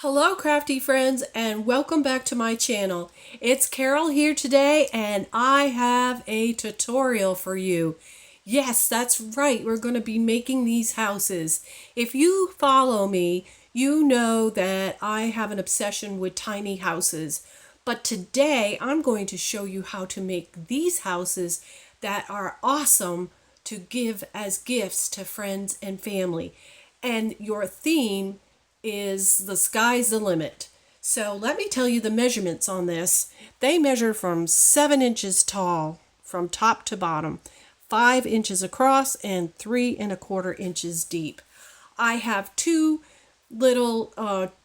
Hello crafty friends and welcome back to my channel. It's Carol here today and I have a tutorial for you. Yes, that's right, we're going to be making these houses. If you follow me, you know that I have an obsession with tiny houses. But today I'm going to show you how to make these houses that are awesome to give as gifts to friends and family. And your theme is the sky's the limit. So let me tell you the measurements on this. They measure from 7 inches tall from top to bottom, 5 inches across, and 3¼ inches deep. I have two little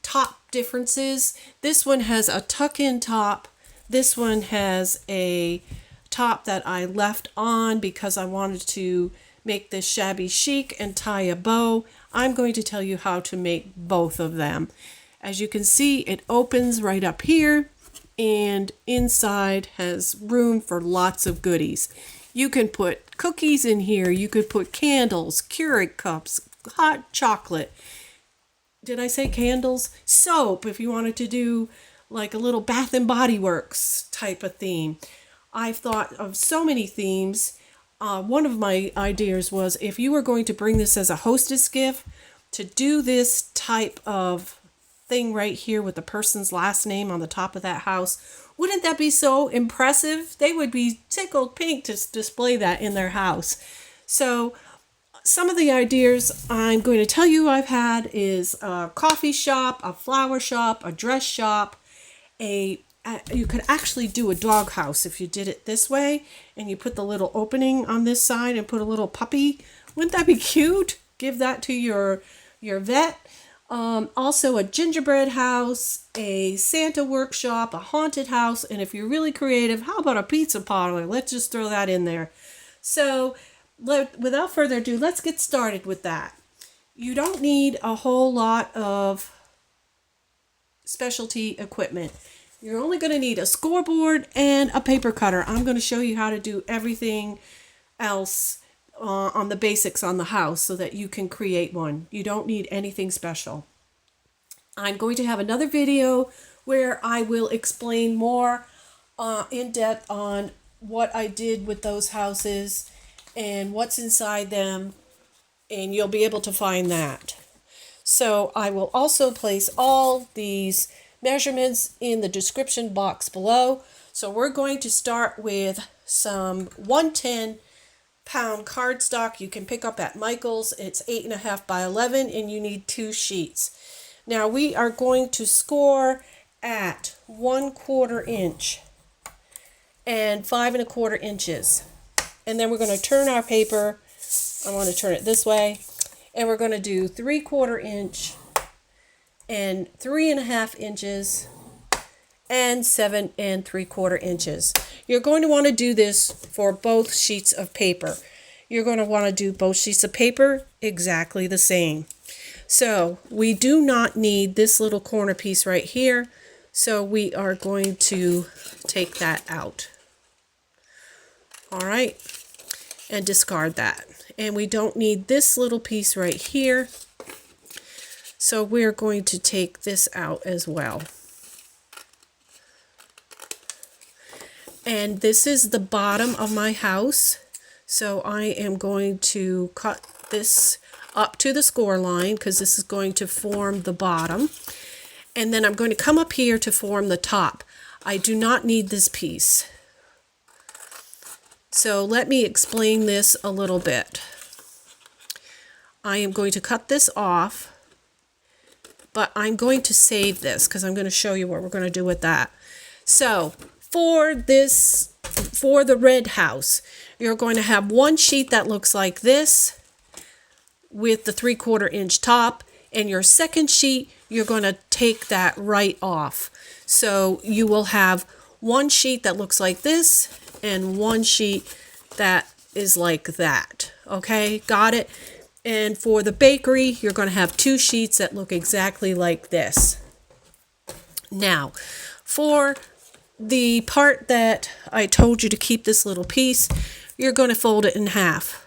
top differences. This one has a tuck-in top. This one has a top that I left on because I wanted to make this shabby chic and tie a bow. I'm going to tell you how to make both of them. As you can see, it opens right up here and inside has room for lots of goodies. You can put cookies in here, you could put candles, Keurig cups, hot chocolate. Did I say candles? Soap, if you wanted to do like a little Bath and Body Works type of theme. I've thought of so many themes. One of my ideas was if you were going to bring this as a hostess gift, to do this type of thing right here with the person's last name on the top of that house. Wouldn't that be so impressive? They would be tickled pink to display that in their house. So some of the ideas I'm going to tell you I've had is a coffee shop, a flower shop, a dress shop, you could actually do a dog house if you did it this way and you put the little opening on this side and put a little puppy. Wouldn't that be cute? Give that to your vet. Also a gingerbread house, a Santa workshop, a haunted house, and if you're really creative, how about a pizza parlor? Let's just throw that in there. So without further ado, let's get started with that. You don't need a whole lot of specialty equipment. You're only going to need a scoreboard and a paper cutter. I'm going to show you how to do everything else on the basics on the house so that you can create one. You don't need anything special. I'm going to have another video where I will explain more in depth on what I did with those houses and what's inside them, and you'll be able to find that. So I will also place all these measurements in the description box below. So we're going to start with some 110-pound cardstock you can pick up at Michael's. It's 8.5 by 11 and you need 2 sheets. Now we are going to score at 1/4 inch and 5¼ inches. And then we're going to turn our paper. I want to turn it this way. And we're going to do 3/4 inch and 3½ inches and 7¾ inches. You're going to want to do this for both sheets of paper. You're going to want to do both sheets of paper exactly the same. So we do not need this little corner piece right here. So we are going to take that out. All right, and discard that. And we don't need this little piece right here. So we're going to take this out as well. And this is the bottom of my house. So I am going to cut this up to the score line because this is going to form the bottom. And then I'm going to come up here to form the top. I do not need this piece. So let me explain this a little bit. I am going to cut this off. But I'm going to save this because I'm going to show you what we're going to do with that. So for the red house, you're going to have one sheet that looks like this with the 3/4 inch top. And your second sheet, you're going to take that right off. So you will have one sheet that looks like this and one sheet that is like that. Okay, got it? And for the bakery, you're going to have 2 sheets that look exactly like this. Now, for the part that I told you to keep this little piece, you're going to fold it in half.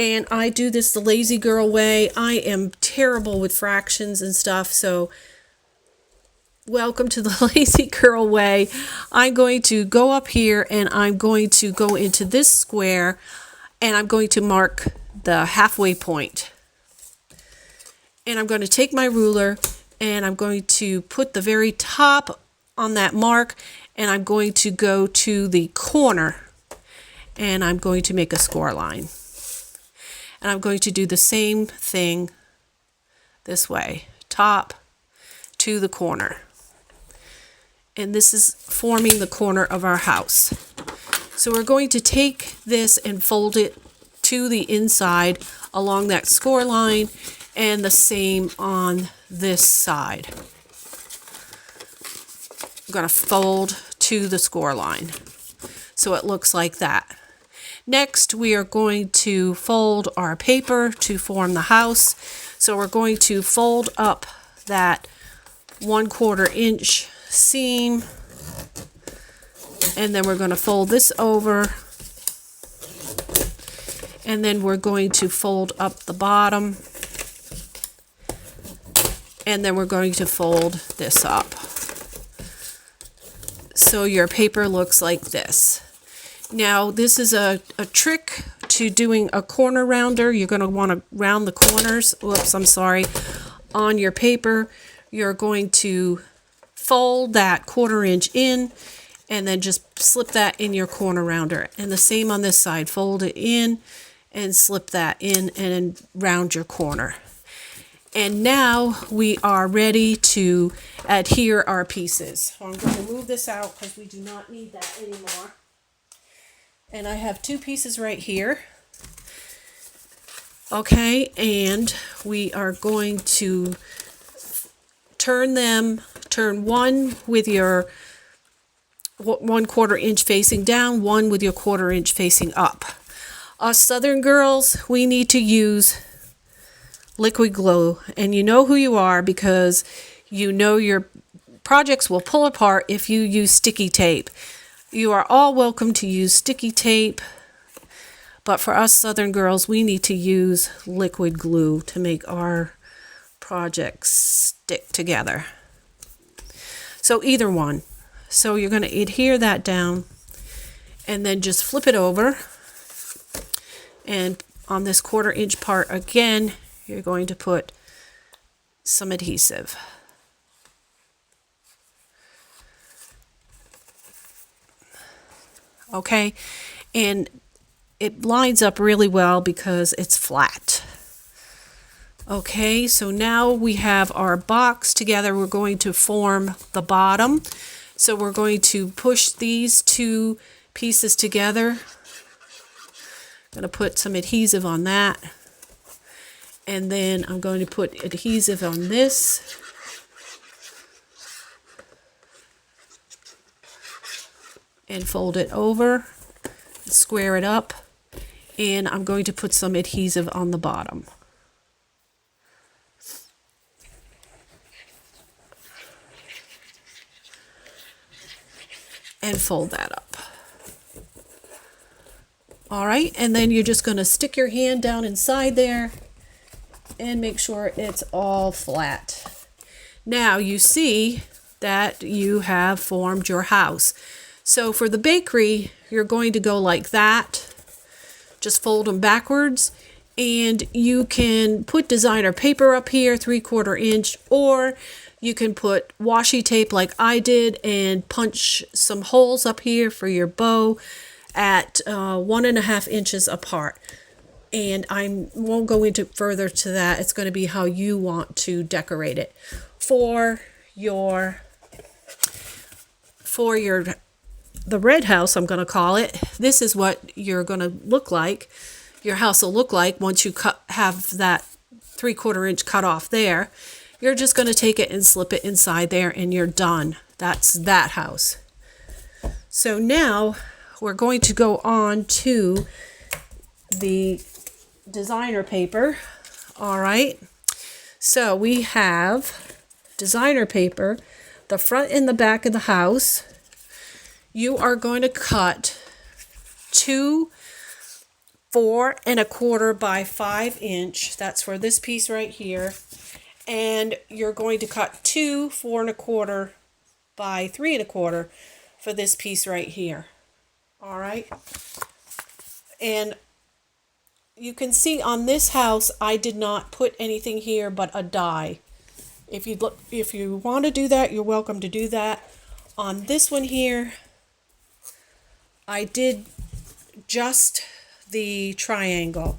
And I do this the lazy girl way. I am terrible with fractions and stuff, so welcome to the lazy girl way. I'm going to go up here and I'm going to go into this square and I'm going to mark the halfway point. And I'm going to take my ruler and I'm going to put the very top on that mark and I'm going to go to the corner and I'm going to make a score line. And I'm going to do the same thing this way, top to the corner. And this is forming the corner of our house. So we're going to take this and fold it to the inside along that score line, and the same on this side. I'm going to fold to the score line so it looks like that. Next, we are going to fold our paper to form the house. So we're going to fold up that 1/4 inch seam, and then we're going to fold this over, and then we're going to fold up the bottom, and then we're going to fold this up. So your paper looks like this. Now this is a trick to doing a corner rounder. You're going to want to round the corners. Whoops, I'm sorry. On your paper, you're going to fold that 1/4 inch in and then just slip that in your corner rounder. And the same on this side. Fold it in and slip that in and then round your corner. And now we are ready to adhere our pieces. So I'm going to move this out because we do not need that anymore. And I have 2 pieces right here. Okay, and we are going to turn one with your 1/4 inch facing down, one with your 1/4 inch facing up. Us Southern girls, we need to use liquid glue, and you know who you are because you know your projects will pull apart if you use sticky tape. You are all welcome to use sticky tape, but for us Southern girls, we need to use liquid glue to make our projects stick together. So either one. So you're going to adhere that down and then just flip it over, and on this 1/4 inch part again, you're going to put some adhesive. Okay, and it lines up really well because it's flat. Okay, so now we have our box together. We're going to form the bottom. So we're going to push these 2 pieces together. I'm going to put some adhesive on that. And then I'm going to put adhesive on this. And fold it over, square it up, and I'm going to put some adhesive on the bottom. And fold that up. All right, and then you're just going to stick your hand down inside there and make sure it's all flat. Now you see that you have formed your house. So for the bakery, you're going to go like that. Just fold them backwards, and you can put designer paper up here, 3/4 inch, or you can put washi tape like I did and punch some holes up here for your bow at 1.5 inches apart. And I won't go into further to that. It's going to be how you want to decorate it. For the red house, I'm going to call it, this is what you're going to look like. Your house will look like once you have that 3/4 inch cut off there. You're just going to take it and slip it inside there and you're done. That's that house. So now we're going to go on to the designer paper. All right. So we have designer paper, the front and the back of the house. You are going to cut 2 4¼ by 5". That's for this piece right here. And you're going to cut 2 4¼ by 3¼ for this piece right here. All right. And you can see on this house, I did not put anything here but a die. If you want to do that, you're welcome to do that. On this one here, I did just the triangle.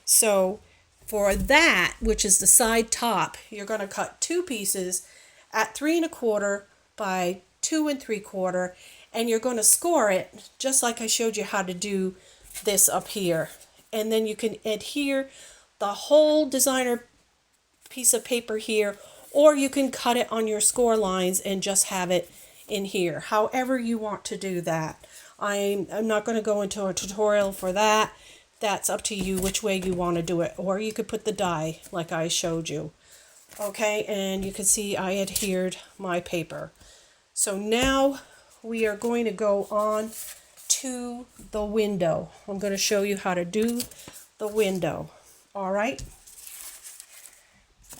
So for that, which is the side top, you're going to cut 2 pieces at 3¼ by 2¾ and you're going to score it just like I showed you how to do this up here. And then you can adhere the whole designer piece of paper here, or you can cut it on your score lines and just have it in here. However you want to do that. I'm not going to go into a tutorial for that. That's up to you which way you want to do it. Or you could put the die like I showed you. Okay, and you can see I adhered my paper. So now we are going to go on to the window. I'm going to show you how to do the window. All right.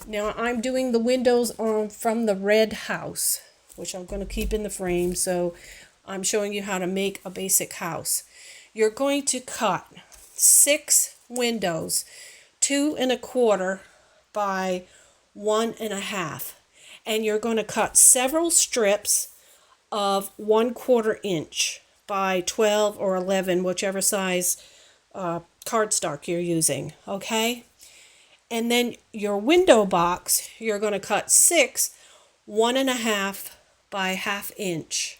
Now I'm doing the windows from the red house, which I'm going to keep in the frame. So I'm showing you how to make a basic house. You're going to cut 6 windows, 2¼ by 1½, and you're going to cut several strips of 1/4 inch by 12 or 11, whichever size cardstock you're using. Okay. And then your window box, you're going to cut 6 1½ by 1/2 inch.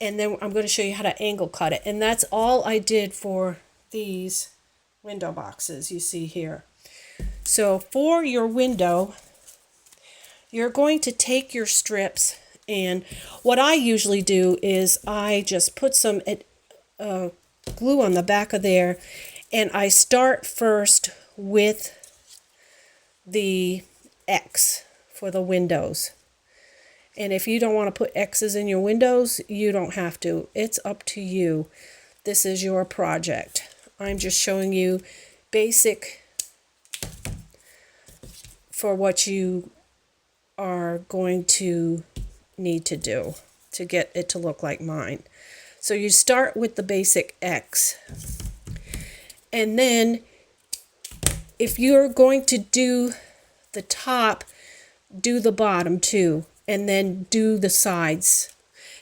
And then I'm going to show you how to angle cut it. And that's all I did for these window boxes you see here. So for your window, you're going to take your strips, and what I usually do is I just put some glue on the back of there, and I start first with the X for the windows. And if you don't want to put X's in your windows, you don't have to. It's up to you. This is your project. I'm just showing you basic for what you are going to need to do to get it to look like mine. So you start with the basic X. And then if you're going to do the top, do the bottom too. And then do the sides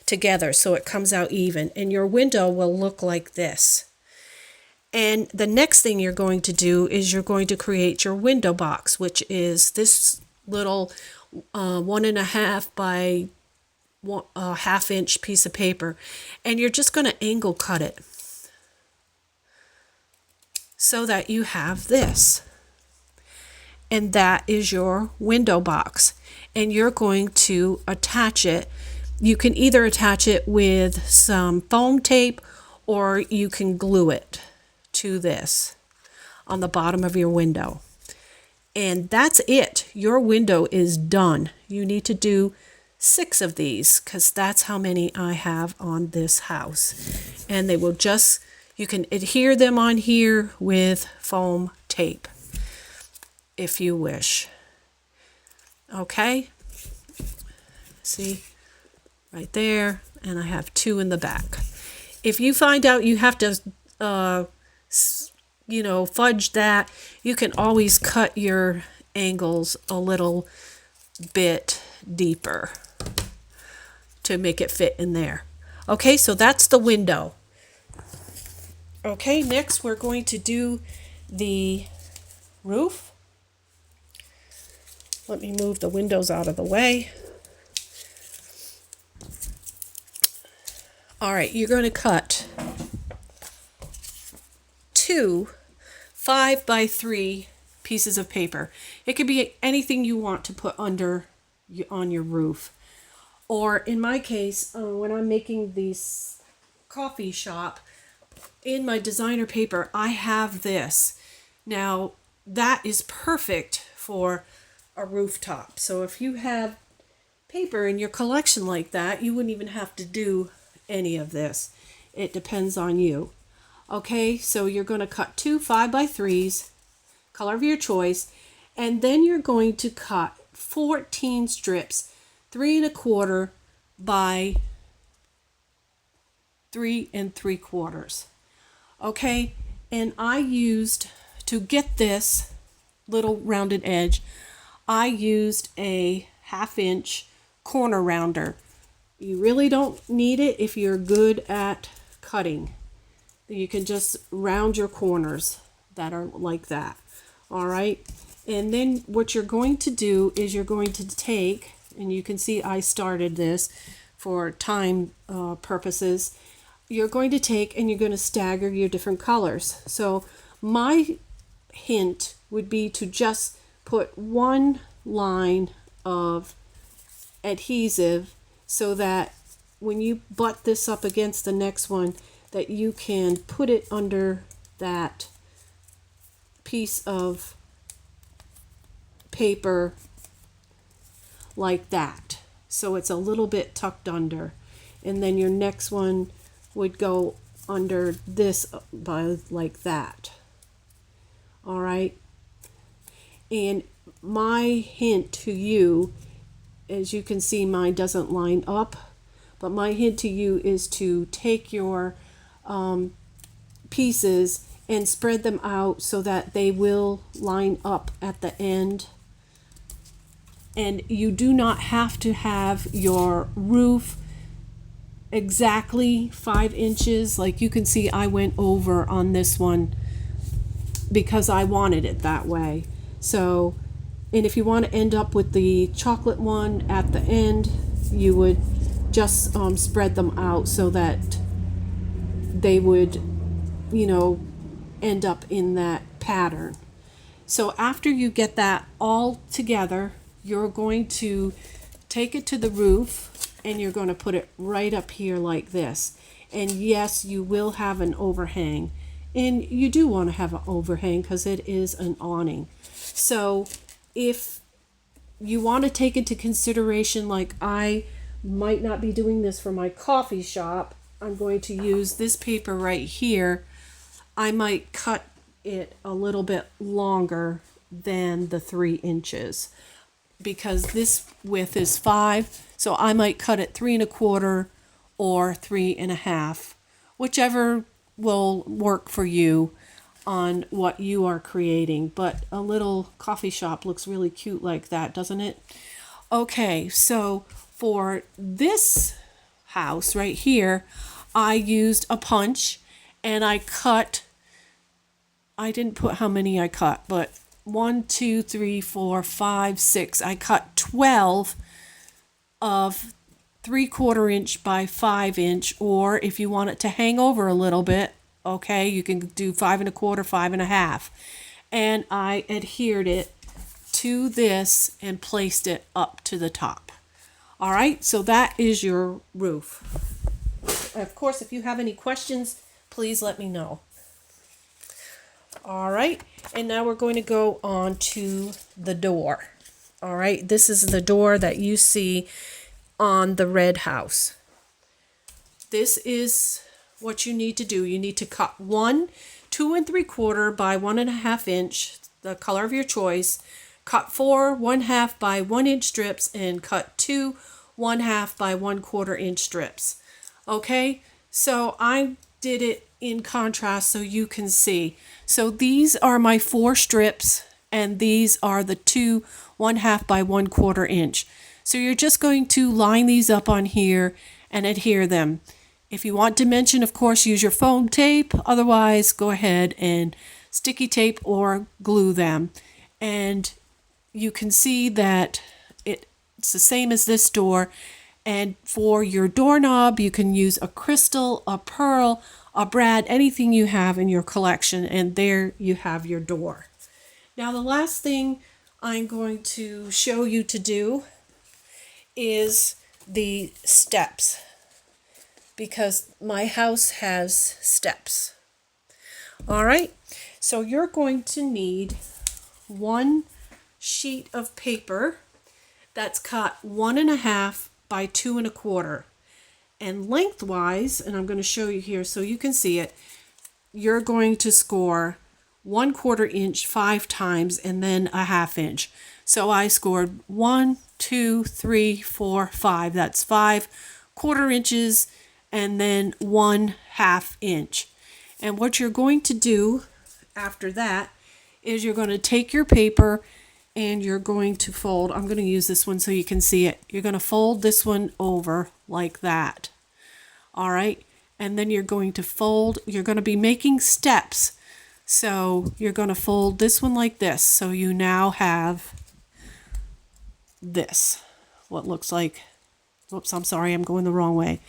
together so it comes out even. And your window will look like this. And the next thing you're going to do is you're going to create your window box, which is this little 1½ by 1/2 inch piece of paper. And you're just going to angle cut it so that you have this. And that is your window box. And you're going to attach it. You can either attach it with some foam tape or you can glue it to this on the bottom of your window. And that's it. Your window is done. You need to do 6 of these because that's how many I have on this house. And they will just, you can adhere them on here with foam tape if you wish. Okay, see right there, and I have 2 in the back. If you find out you have to fudge that, you can always cut your angles a little bit deeper to make it fit in there. Okay, so that's the window. Okay, next we're going to do the roof. Let me move the windows out of the way. All right, you're going to cut 2 5 by 3 pieces of paper. It could be anything you want to put under on your roof. Or in my case, when I'm making this coffee shop, in my designer paper, I have this. Now, that is perfect for a rooftop. So if you have paper in your collection like that, you wouldn't even have to do any of this. It depends on you. Okay, so you're going to cut 2 5x3s, color of your choice, and then you're going to cut 14 strips, 3 1/4 by 3 3/4. Okay, and I used, to get this little rounded edge, I used a 1/2 inch corner rounder. You really don't need it if you're good at cutting. You can just round your corners that are like that. All right, and then what you're going to do is you're going to take, and you can see I started this for time purposes, you're going to take and you're going to stagger your different colors. So my hint would be to just put one line of adhesive so that when you butt this up against the next one, that you can put it under that piece of paper like that. So it's a little bit tucked under. And then your next one would go under this by like that. All right. And my hint to you, as you can see, mine doesn't line up, but my hint to you is to take your pieces and spread them out so that they will line up at the end. And you do not have to have your roof exactly 5 inches. Like you can see, I went over on this one because I wanted it that way. So, and if you want to end up with the chocolate one at the end, you would just spread them out so that they would, you know, end up in that pattern. So after you get that all together, you're going to take it to the roof and you're going to put it right up here like this. And yes, you will have an overhang. And you do want to have an overhang because it is an awning. So if you want to take into consideration, like I might not be doing this for my coffee shop, I'm going to use this paper right here. I might cut it a little bit longer than the 3 inches because this width is 5. So I might cut it 3 1/4 or 3 1/2, whichever will work for you on what you are creating. But a little coffee shop looks really cute like that, doesn't it? Okay, so for this house right here, I used a punch and I cut, I didn't put how many I cut, but 1, 2, 3, 4, 5, 6. I cut 12 of 3/4 inch by 5 inch, or if you want it to hang over a little bit, okay, you can do 5 1/4, 5 1/2. And I adhered it to this and placed it up to the top. All right, so that is your roof. Of course, if you have any questions, please let me know. All right, and now we're going to go on to the door. All right, this is the door that you see on the red house. This is what you need to do. You need to cut 1 2 3/4 by 1 1/2 inch, the color of your choice. Cut 4 1/2 by 1 inch strips and cut 2 1/2 by 1/4 inch strips. Okay, so I did it in contrast so you can see. So these are my 4 strips and these are the 2 1/2 by 1/4 inch. So you're just going to line these up on here and adhere them. If you want dimension, of course, use your foam tape. Otherwise, go ahead and sticky tape or glue them. And you can see that it's the same as this door. And for your doorknob, you can use a crystal, a pearl, a brad, anything you have in your collection. And there you have your door. Now, the last thing I'm going to show you to do is the steps, because my house has steps. All right, so you're going to need 1 sheet of paper that's cut 1 1/2 by 2 1/4, and lengthwise, and I'm going to show you here so you can see it, you're going to score 1/4 inch 5 times and then a 1/2 inch. So I scored 1, 2, 3, 4, 5. That's 5 1/4 inches and then 1/2 inch. And what you're going to do after that is you're going to take your paper and you're going to fold. I'm going to use this one so you can see it. You're going to fold this one over like that. All right. And then you're going to fold. You're going to be making steps. So you're going to fold this one like this. So you now have this. What looks like, whoops, I'm sorry, I'm going the wrong way.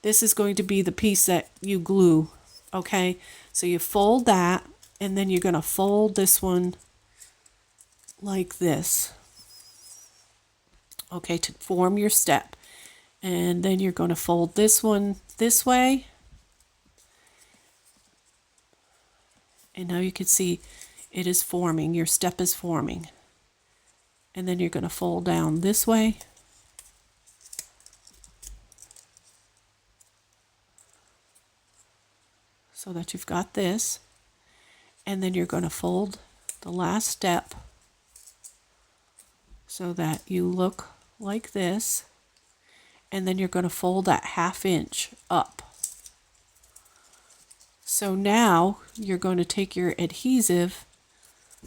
This is going to be the piece that you glue. Okay. So you fold that and then you're going to fold this one like this. Okay, to form your step. And then you're going to fold this one this way. And now you can see it is forming. Your step is forming. And then you're going to fold down this way. So that you've got this. And then you're going to fold the last step so that you look like this. And then you're going to fold that 1/2 inch up. So now you're going to take your adhesive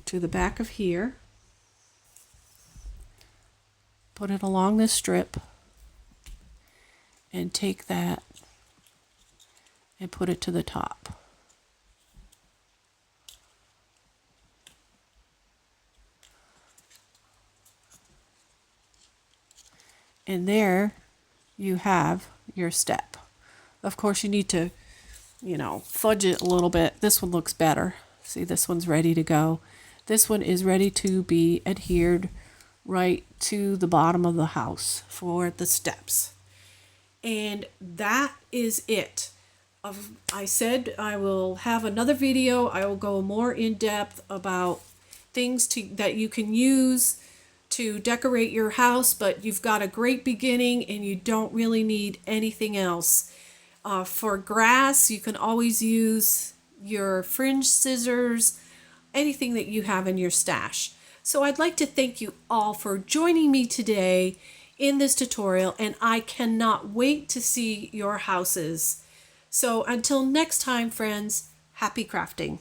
to the back of here, put it along this strip, and take that and put it to the top. And there you have your step. Of course, you need to, fudge it a little bit. This one looks better. See, this one's ready to go. This one is ready to be adhered right to the bottom of the house for the steps. And that is it. I said I will have another video. I will go more in depth about things that you can use to decorate your house, but you've got a great beginning and you don't really need anything else. For grass, you can always use your fringe scissors, anything that you have in your stash. So I'd like to thank you all for joining me today in this tutorial, and I cannot wait to see your houses. So until next time, friends, happy crafting.